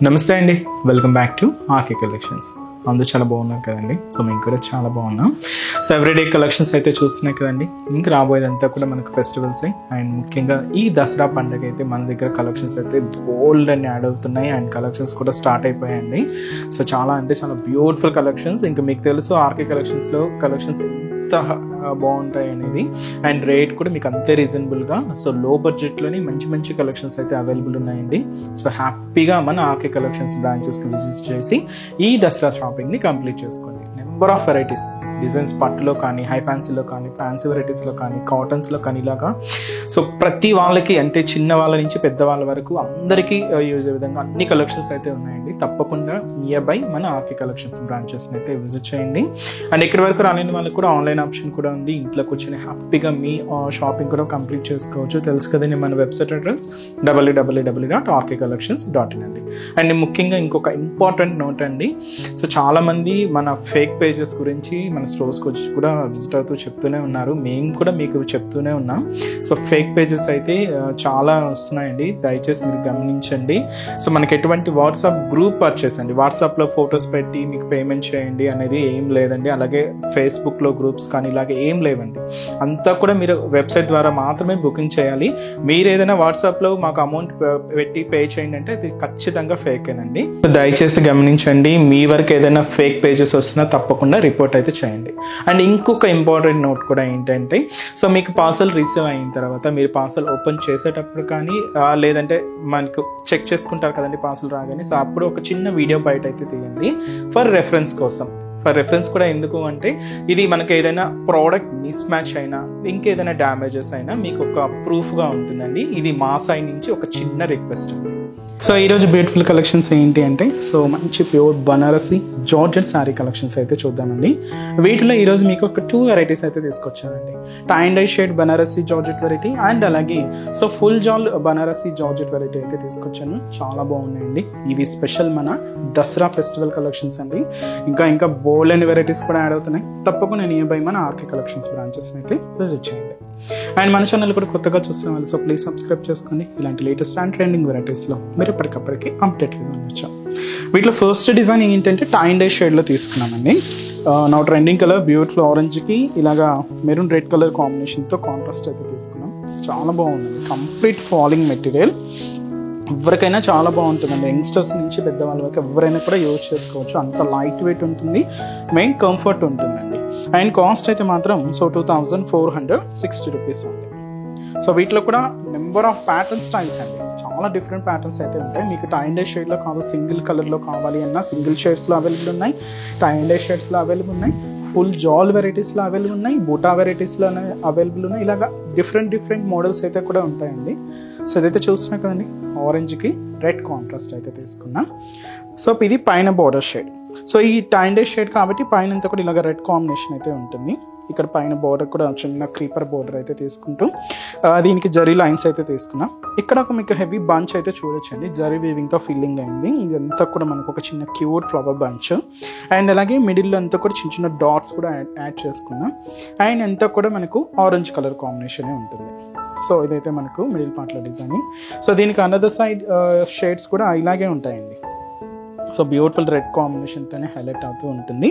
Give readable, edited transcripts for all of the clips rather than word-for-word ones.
నమస్తే అండి, welcome back to RK collections. అందరూ చాలా బాగున్నారు కదండి. సో మేము కూడా చాలా బాగున్నాం. సో ఎవ్రీడే కలెక్షన్స్ అయితే చూస్తున్నాయి కదండి. ఇంకా రాబోయేదంతా కూడా మనకు ఫెస్టివల్స్ అండ్ ముఖ్యంగా ఈ దసరా పండుగ అయితే మన దగ్గర కలెక్షన్స్ అయితే బోల్డ్ అని యాడ్ అవుతున్నాయి అండ్ కలెక్షన్స్ కూడా స్టార్ట్ అయిపోయాయండి. సో చాలా అంటే చాలా బ్యూటిఫుల్ కలెక్షన్స్. ఇంకా మీకు తెలుసు ఆర్కే కలెక్షన్స్లో కలెక్షన్స్ ఎంత బాగుంటాయి అనేది అండ్ రేట్ కూడా మీకు అంతే రీజనబుల్గా. సో లో బడ్జెట్లోని మంచి మంచి కలెక్షన్స్ అయితే అవైలబుల్ ఉన్నాయండి. సో హ్యాపీగా మన ఆర్కే కలెక్షన్స్ బ్రాంచెస్కి విజిట్ చేసి ఈ దసరా షాపింగ్ని కంప్లీట్ చేసుకోండి. నెంబర్ ఆఫ్ వెరైటీస్ డిజైన్స్ పట్టులో కానీ, హై ఫ్యాన్సీలో కానీ, ఫ్యాన్సీ వెరైటీస్లో కానీ, కాటన్స్లో కానీ ఇలాగా. సో ప్రతి వాళ్ళకి అంటే చిన్న వాళ్ళ నుంచి పెద్ద వాళ్ళ వరకు అందరికీ యూజ్ అయ్యే విధంగా అన్ని కలెక్షన్స్ అయితే ఉన్నాయండి. తప్పకుండా నియర్ బై మన ఆర్కే కలెక్షన్స్ బ్రాంచెస్ని అయితే విజిట్ చేయండి. అండ్ ఇక్కడి వరకు రాలేని వాళ్ళకి కూడా ఆన్లైన్ ఆప్షన్ కూడా ఉంది. ఇంట్లో కూర్చొని హ్యాపీగా మీ షాపింగ్ కూడా కంప్లీట్ చేసుకోవచ్చు. తెలుసు కదండి మన వెబ్సైట్ అడ్రస్ www.rkcollections.in అండి. అండ్ ముఖ్యంగా ఇంకొక ఇంపార్టెంట్ నోట్ అండి. సో చాలామంది మన ఫేక్ పేజెస్ గురించి మన స్టోర్స్కి వచ్చి కూడా విజిట్ అవుతూ చెప్తూనే ఉన్నారు. మేము కూడా మీకు చెప్తూనే ఉన్నాం. సో ఫేక్ పేజెస్ అయితే చాలా వస్తున్నాయండి, దయచేసి మీరు గమనించండి. సో మనకి ఎటువంటి వాట్సాప్ గ్రూప్ పర్చేస్ అండి, వాట్సాప్లో ఫొటోస్ పెట్టి మీకు పేమెంట్ చేయండి అనేది ఏం లేదండి. అలాగే ఫేస్బుక్లో గ్రూప్స్ కానీ ఇలాగే ఏం లేవండి. అంతా కూడా మీరు వెబ్సైట్ ద్వారా మాత్రమే బుకింగ్ చేయాలి. మీరు ఏదైనా వాట్సాప్లో మాకు అమౌంట్ పెట్టి పే చేయండి అంటే అది ఖచ్చితంగా ఫేకేనండి. దయచేసి గమనించండి. మీ వరకు ఏదైనా ఫేక్ పేజెస్ వస్తున్నా తప్పకుండా రిపోర్ట్ అయితే చేయండి. అండ్ ఇంకొక ఇంపార్టెంట్ నోట్ కూడా ఏంటంటే, సో మీకు పార్సల్ రిసీవ్ అయిన తర్వాత మీరు పార్సల్ ఓపెన్ చేసేటప్పుడు కానీ లేదంటే మనకు చెక్ చేసుకుంటారు కదండి పార్సల్ రాగానే. సో అప్పుడు ఒక చిన్న వీడియో బయట అయితే తీయండి ఫర్ రెఫరెన్స్ కోసం. ఫర్ రెఫరెన్స్ కూడా ఎందుకు అంటే, ఇది మనకి ఏదైనా ప్రోడక్ట్ మిస్ మ్యాచ్ అయినా ఇంకేదైనా డ్యామేజెస్ అయినా మీకు ఒక ప్రూఫ్గా ఉంటుందండి. ఇది మా సైడ్ నుంచి ఒక చిన్న రిక్వెస్ట్ అండి. సో ఈరోజు బ్యూటిఫుల్ కలెక్షన్స్ ఏంటి అంటే, సో మంచి pure Banarasi georgette sari collections అయితే చూద్దామండి. వీటిలో ఈరోజు మీకు ఒక 2 వెరైటీస్ అయితే తీసుకొచ్చానండి. Tie and dye shade Banarasi georgette variety and అలాగే సో ఫుల్ జాల్ బనారసి జార్జెట్ వెరైటీ అయితే తీసుకొచ్చాను. చాలా బాగున్నాయండి. ఇవి స్పెషల్ మన దసరా ఫెస్టివల్ కలెక్షన్స్ అండి. ఇంకా బోల్డ్ అండ్ వెరైటీస్ కూడా యాడ్ అవుతున్నాయి. తప్పకుండా నియర్ బై మన ఆర్కే కలెక్షన్స్ బ్రాంచెస్ అయితే విజిట్ చేయండి. అండ్ మన ఛానల్ కూడా కొత్తగా చూస్తున్న వాళ్ళు సో ప్లీజ్ సబ్స్క్రైబ్ చేసుకోండి. ఇలాంటి లేటెస్ట్ అండ్ ట్రెండింగ్ వెరైటీస్లో మీరు ఎప్పటికప్పటికి అప్డేట్గా ఉండొచ్చు. వీటిలో ఫస్ట్ డిజైన్ ఏంటంటే టై అండ్ డై షేడ్లో తీసుకున్నామండి. నా ట్రెండింగ్ కలర్ బ్యూటిఫుల్ ఆరెంజ్కి ఇలాగా మెరూన్ రెడ్ కలర్ కాంబినేషన్తో కాంట్రాస్ట్ అయితే తీసుకున్నాం. చాలా బాగుంది. Complete falling material. ఎవరికైనా చాలా బాగుంటుందండి. యంగ్స్టర్స్ నుంచి పెద్దవాళ్ళ వరకు ఎవరైనా కూడా యూజ్ చేసుకోవచ్చు. అంత లైట్ వెయిట్ ఉంటుంది, మెయిన్ కంఫర్ట్ ఉంటుందండి. అండ్ కాస్ట్ అయితే మాత్రం సో 2460 రూపీస్ ఉంది. సో వీటిలో కూడా నెంబర్ ఆఫ్ ప్యాటర్న్ స్టైల్స్ అండి. చాలా డిఫరెంట్ ప్యాటర్న్స్ అయితే ఉంటాయి. మీకు టై అండ్ డై షేడ్లో కావాలి, సింగిల్ కలర్లో కావాలి అన్నా సింగిల్ షేడ్స్లో అవైలబుల్ ఉన్నాయి, టై అండ్ డై షేడ్స్లో అవైలబుల్ ఉన్నాయి, ఫుల్ జాల్ వెరైటీస్లో అవైలబుల్ ఉన్నాయి, బూటా వెరైటీస్లో అవైలబుల్ ఉన్నాయి. ఇలాగా డిఫరెంట్ మోడల్స్ అయితే కూడా ఉంటాయండి. సో ఇదైతే చూస్తున్నా కదండి, ఆరెంజ్కి రెడ్ కాంట్రాస్ట్ అయితే తీసుకున్నాం. సో ఇది పైన బోర్డర్ షేడ్. సో ఈ టై అండ్ డై షేడ్ కాబట్టి పైన అంతా కూడా ఇలాగ రెడ్ కాంబినేషన్ అయితే ఉంటుంది. ఇక్కడ పైన బోర్డర్ కూడా చిన్న క్రీపర్ బోర్డర్ అయితే తీసుకుంటూ దీనికి జరీ లైన్స్ అయితే తీసుకున్నాం. ఇక్కడ ఒక మీకు హెవీ బంచ్ అయితే చూడొచ్చండి. జరీ వీవింగ్తో ఫిల్లింగ్ అయింది. ఇదంతా కూడా మనకు ఒక చిన్న క్యూట్ ఫ్లవర్ బంచ్ అండ్ అలాగే మిడిల్లో అంతా కూడా చిన్న డాట్స్ కూడా యాడ్ చేసుకున్నాం. అండ్ అంతా కూడా మనకు ఆరెంజ్ కలర్ కాంబినేషన్ ఉంటుంది. సో ఇదైతే మనకు మిడిల్ పార్ట్లో డిజైనింగ్. సో దీనికి అనదర్ సైడ్ షేడ్స్ కూడా ఇలాగే ఉంటాయండి. సో బ్యూటిఫుల్ రెడ్ కాంబినేషన్తోనే హైలైట్ అవుతూ ఉంటుంది.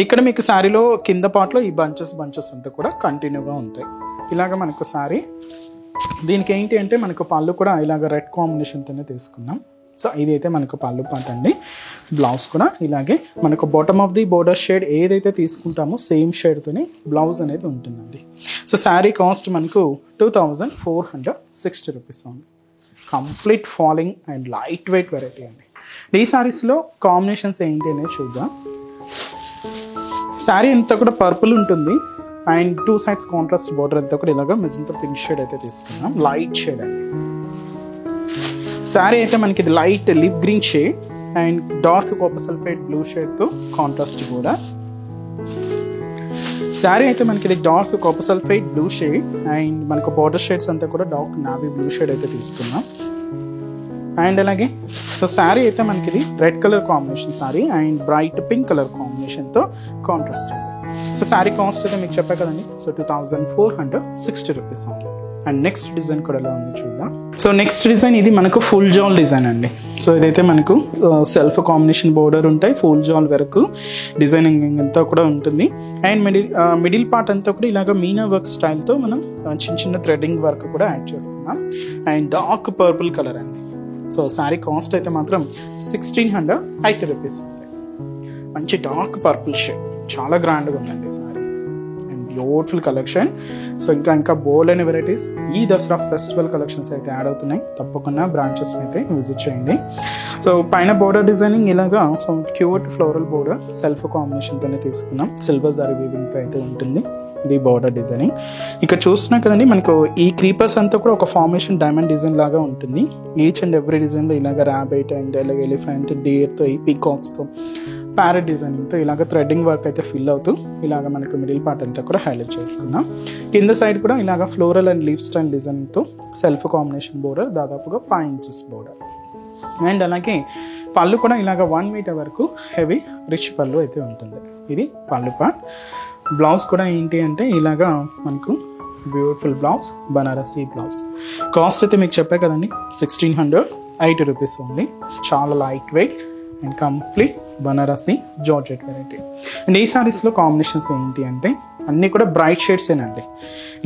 ఇక్కడ మీకు శారీలో కింద పార్ట్లో ఈ బంచెస్ అంతా కూడా కంటిన్యూగా ఉంటాయి. ఇలాగ మనకు శారీ దీనికి ఏంటి అంటే మనకు పళ్ళు కూడా ఇలాగ రెడ్ కాంబినేషన్తోనే తీసుకున్నాం. సో ఇదైతే మనకు పళ్ళు పార్ట్ అండి. బ్లౌజ్ కూడా ఇలాగే మనకు bottom of the border shade ఏదైతే తీసుకుంటామో సేమ్ షేడ్తోనే బ్లౌజ్ అనేది ఉంటుందండి. సో శారీ కాస్ట్ మనకు 2460 రూపీస్ ఉంది. Complete falling and light weight variety అండి. ఈ శారీస్లో కాంబినేషన్స్ ఏంటి అనేది చూద్దాం. శారీ అంతా కూడా పర్పుల్ ఉంటుంది అండ్ 2 సైడ్స్ కాంట్రాస్ట్ బోర్డర్ అంతా కూడా ఇలాగా మెజంతా పింక్ షేడ్ అయితే తీసుకున్నాం. లైట్ షేడ్ అండి. శారీ అయితే మనకి ఇది light leaf green shade and dark copper sulphate blue షేడ్తో కాంట్రాస్ట్ కూడా. శారీ అయితే మనకి ఇది dark copper sulphate blue shade and మనకు బార్డర్ షేడ్స్ అంతా కూడా డార్క్ నావీ బ్లూ షేడ్ అయితే తీసుకున్నాం. అండ్ అలాగే సో శారీ అయితే మనకి ఇది red colour combination sari and bright pink colour కాంబినేషన్తో కాంట్రాస్ట్. సో శారీ కాస్ట్ అయితే మీకు చెప్పా కదండి. సో 2460 రూపీస్ ఉంది. అండ్ నెక్స్ట్ డిజైన్ కూడా ఎలా ఉంది చూద్దాం. సో నెక్స్ట్ డిజైన్ ఇది మనకు ఫుల్ జాల్ డిజైన్ అండి. సో ఇదైతే మనకు సెల్ఫ్ కాంబినేషన్ బోర్డర్ ఉంటాయి, ఫుల్ జాల్ వరకు డిజైనింగ్ అంతా కూడా ఉంటుంది. అండ్ మిడిల్ పార్ట్ అంతా కూడా ఇలాగ మీనా వర్క్ స్టైల్తో మనం చిన్న చిన్న థ్రెడ్డింగ్ వర్క్ కూడా యాడ్ చేసుకున్నాం. అండ్ డార్క్ పర్పుల్ కలర్ అండి. సో శారీ కాస్ట్ అయితే మాత్రం 1680 రూపీస్ ఉంది. మంచి డార్క్ పర్పుల్ షేడ్, చాలా గ్రాండ్గా ఉందండి శారీ. Beautiful collection. సో ఇంకా బోల్డ్ అయిన వెరైటీస్ ఈ దసరా ఫెస్టివల్ కలెక్షన్స్ అయితే యాడ్ అవుతున్నాయి. తప్పకుండా బ్రాంచెస్ అయితే విజిట్ చేయండి. సో పైన బోర్డర్ డిజైనింగ్ ఇలాగా so cute floral border self కాంబినేషన్తోనే తీసుకున్నాం. సిల్వర్ జరీ వీవింగ్తో అయితే ఉంటుంది ఇది బోర్డర్ డిజైనింగ్. ఇక్కడ చూస్తున్నాం కదండి, మనకు ఈ క్రీపర్స్ అంతా కూడా ఒక ఫార్మేషన్ డైమండ్ డిజైన్ లాగా ఉంటుంది. ఈచ్ అండ్ ఎవ్రీ డిజైన్లో ఇలాగ ర్యాబిట్ అండ్ ఇలాగ ఎలిఫెంట్, డీర్తో, ఈ పీకాక్స్తో, ప్యారెట్ డిజైనింగ్తో ఇలాగ థ్రెడ్డింగ్ వర్క్ అయితే ఫిల్ అవుతూ ఇలాగ మనకు మిడిల్ పార్ట్ అంతా కూడా హైలైట్ చేసుకున్నాం. కింద సైడ్ కూడా ఇలాగ ఫ్లోరల్ అండ్ లీవ్ స్టైల్ డిజైన్తో సెల్ఫ్ కాంబినేషన్ బోర్డర్, దాదాపుగా 5 inches బోర్డర్. అండ్ అలాగే పళ్ళు కూడా ఇలాగ 1 meter వరకు హెవీ రిచ్ పళ్ళు అయితే ఉంటుంది. ఇది పళ్ళు పార్ట్. బ్లౌజ్ కూడా ఏంటి అంటే ఇలాగా మనకు beautiful blouse, Banarasi blouse. Cost అయితే మీకు చెప్పే కదండి 1680 రూపీస్ ఉంది. చాలా light weight and complete Banarasi georgette variety. And ఈ సారీస్లో కాంబినేషన్స్ ఏంటి అంటే అన్నీ కూడా బ్రైట్ షేడ్సేనండి.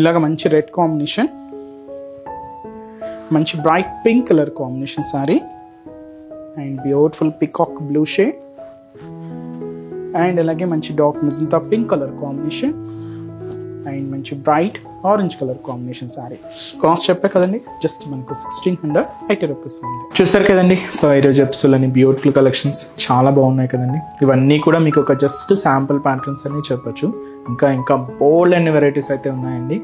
ఇలాగ మంచి రెడ్ కాంబినేషన్, మంచి bright pink colour combination sari, and beautiful peacock blue shade, and అలాగే మంచి dark magenta pink colour combination, and మంచి bright orange colour combination sari. Cost చెప్పే కదండి జస్ట్ మనకు 1680 రూపీస్ ఉంది. చూసారు కదండి. సో ఈరోజు ఎపిసోడ్లోని బ్యూటిఫుల్ కలెక్షన్స్ చాలా బాగున్నాయి కదండి. ఇవన్నీ కూడా మీకు ఒక జస్ట్ శాంపుల్ ప్యాటర్న్స్ అని చెప్పొచ్చు. ఇంకా బోల్డ్ అన్ని వెరైటీస్ అయితే ఉన్నాయండి.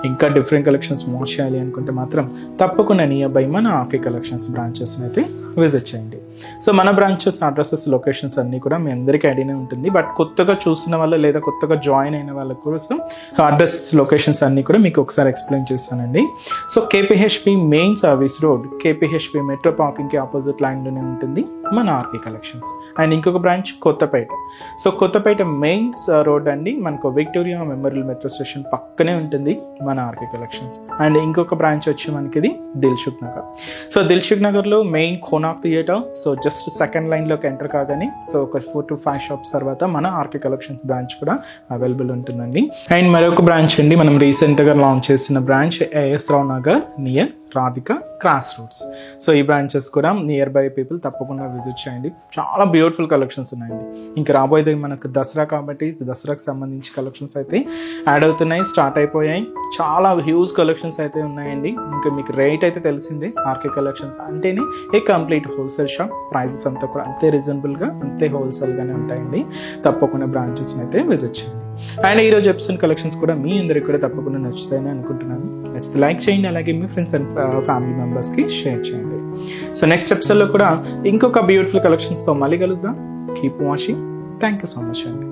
ఇంకా డిఫరెంట్ కలెక్షన్స్ వాచ్ చేయాలి అనుకుంటే మాత్రం తప్పకుండా నియర్ బై మన ఆర్కే కలెక్షన్స్ బ్రాంచెస్ని అయితే విజిట్ చేయండి. సో మన బ్రాంచెస్ అడ్రసెస్, లొకేషన్స్ అన్నీ కూడా మీ అందరికీ ఐడియానే ఉంటుంది. బట్ కొత్తగా చూసిన వాళ్ళు లేదా కొత్తగా జాయిన్ అయిన వాళ్ళ కోసం అడ్రసెస్, లొకేషన్స్ అన్నీ కూడా మీకు ఒకసారి ఎక్స్ప్లెయిన్ చేస్తానండి. So KPHB main service road, KPHB metro పార్కింగ్కి ఆపోజిట్ లైన్లోనే ఉంటుంది మన ఆర్కే కలెక్షన్స్. అండ్ ఇంకొక branch Kothapet. So Kothapet main road అండి, మనకు విక్టోరియా మెమోరియల్ మెట్రో స్టేషన్ పక్కనే ఉంటుంది మన ఆర్కే కలెక్షన్స్. అండ్ ఇంకొక బ్రాంచ్ వచ్చి మనకి ఇది దిల్సుఖ్ నగర్. సో దిల్సుఖ్ నగర్లో main Konark theatre. So just second లైన్లోకి ఎంటర్ కాగానే సో ఒక 4 to 5 shops తర్వాత మన ఆర్కే కలెక్షన్స్ బ్రాంచ్ కూడా అవైలబుల్ ఉంటుందండి. అండ్ మరొక బ్రాంచ్ అండి మనం రీసెంట్గా లాంచ్ చేసిన branch AS Rao Nagar near Radhika cross roads. So ఈ బ్రాంచెస్ కూడా నియర్ బై పీపుల్ తప్పకుండా విజిట్ చేయండి. చాలా బ్యూటిఫుల్ కలెక్షన్స్ ఉన్నాయండి. ఇంకా రాబోయేది మనకు దసరా కాబట్టి దసరాకు సంబంధించి కలెక్షన్స్ అయితే యాడ్ అవుతున్నాయి, స్టార్ట్ అయిపోయాయి. చాలా హ్యూజ్ కలెక్షన్స్ అయితే ఉన్నాయండి. ఇంకా మీకు రేట్ అయితే తెలిసిందే, ఆర్కే కలెక్షన్స్ అంటేనే a complete wholesale shop. Prices అంతా కూడా అంతే రీజనబుల్గా, అంతే హోల్సేల్గానే ఉంటాయండి. తప్పకుండా బ్రాంచెస్ని అయితే విజిట్ చేయండి. అండ్ ఈరోజు ఎపిసోడ్ కలెక్షన్స్ కూడా మీ అందరికి కూడా తప్పకుండా నచ్చుతాయని అనుకుంటున్నాను. నచ్చితే లైక్ చేయండి, అలాగే మీ ఫ్రెండ్స్ అండ్ ఫ్యామిలీ మెంబర్స్కి షేర్ చేయండి. సో నెక్స్ట్ ఎపిసోడ్లో కూడా ఇంకొక బ్యూటిఫుల్ కలెక్షన్స్తో మళ్ళీ కలుద్దాం. Keep watching. Thank you so much అండి.